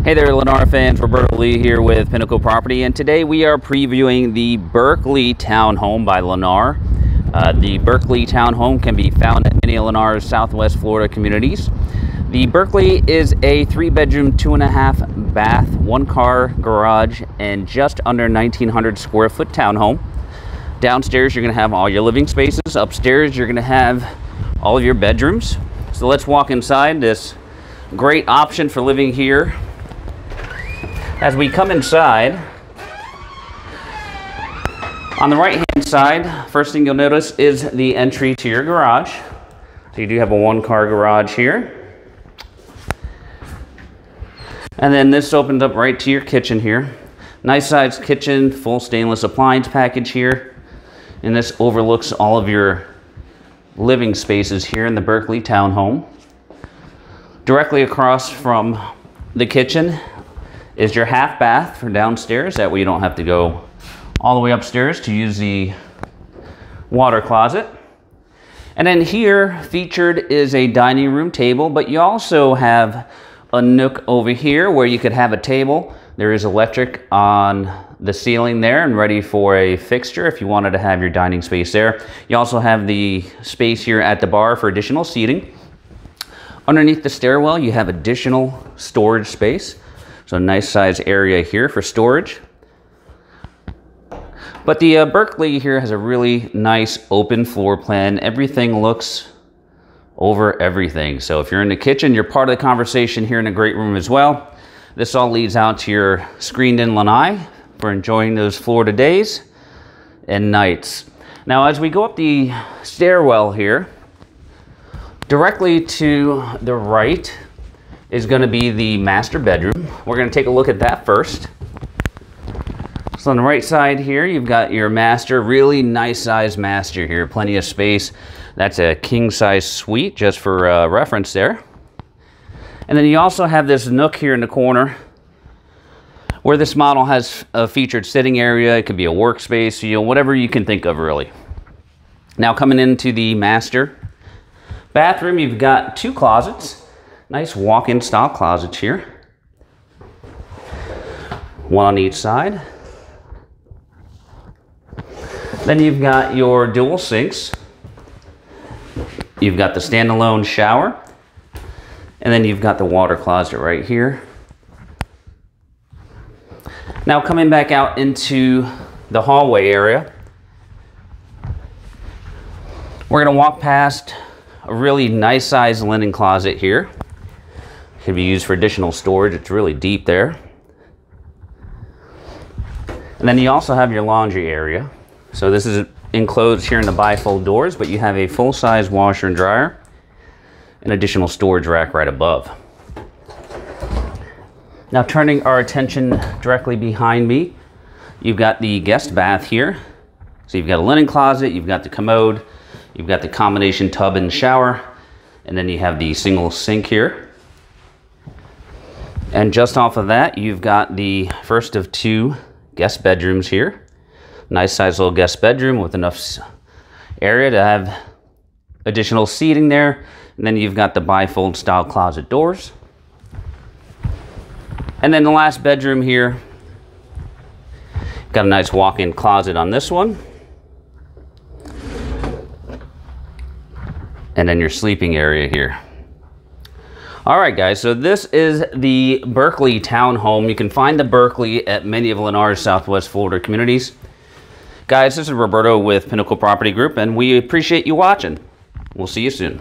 Hey there, Lennar fans. Roberto Lee here with Pinnacle Property, and today we are previewing the Berkeley Townhome by Lennar. The Berkeley Townhome can be found at many of Lennar's Southwest Florida communities. The Berkeley is a 3-bedroom, 2.5 bath, 1-car garage, and just under 1,900 square foot townhome. Downstairs, you're going to have all your living spaces. Upstairs, you're going to have all of your bedrooms. So let's walk inside this great option for living here. As we come inside, on the right hand side, first thing you'll notice is the entry to your garage. So you do have a 1-car garage here. And then this opens up right to your kitchen here. Nice sized kitchen, full stainless appliance package here. And this overlooks all of your living spaces here in the Berkeley Townhome. Directly across from the kitchen is your half bath for downstairs. That way you don't have to go all the way upstairs to use the water closet. And then here featured is a dining room table, but you also have a nook over here where you could have a table. There is electric on the ceiling there and ready for a fixture if you wanted to have your dining space there. You also have the space here at the bar for additional seating. Underneath the stairwell, you have additional storage space. So a nice size area here for storage. But the Berkeley here has a really nice open floor plan. Everything looks over everything. So if you're in the kitchen, you're part of the conversation here in the great room as well. This all leads out to your screened-in lanai for enjoying those Florida days and nights. Now, as we go up the stairwell here, directly to the right is going to be the master bedroom. We're going to take a look at that first. So on the right side here, you've got your master, really nice size master here, plenty of space. That's a king size suite, just for reference there. And then you also have this nook here in the corner where this model has a featured sitting area. It could be a workspace, you know, whatever you can think of really. Now coming into the master bathroom, you've got 2 closets. Nice walk-in style closets here. One on each side. Then you've got your dual sinks. You've got the standalone shower. And then you've got the water closet right here. Now coming back out into the hallway area, we're going to walk past a really nice sized linen closet here. Could be used for additional storage. It's really deep there. And then you also have your laundry area. So this is enclosed here in the bifold doors, but you have a full-size washer and dryer, an additional storage rack right above. Now turning our attention directly behind me, you've got the guest bath here. So you've got a linen closet, you've got the commode, you've got the combination tub and shower, and then you have the single sink here. And just off of that, you've got the first of 2 guest bedrooms here. Nice size little guest bedroom with enough area to have additional seating there. And then you've got the bifold style closet doors. And then the last bedroom here, got a nice walk-in closet on this one. And then your sleeping area here. All right, guys, so this is the Berkeley Townhome. You can find the Berkeley at many of Lennar's Southwest Florida communities. Guys, this is Roberto with Pinnacle Property Group, and we appreciate you watching. We'll see you soon.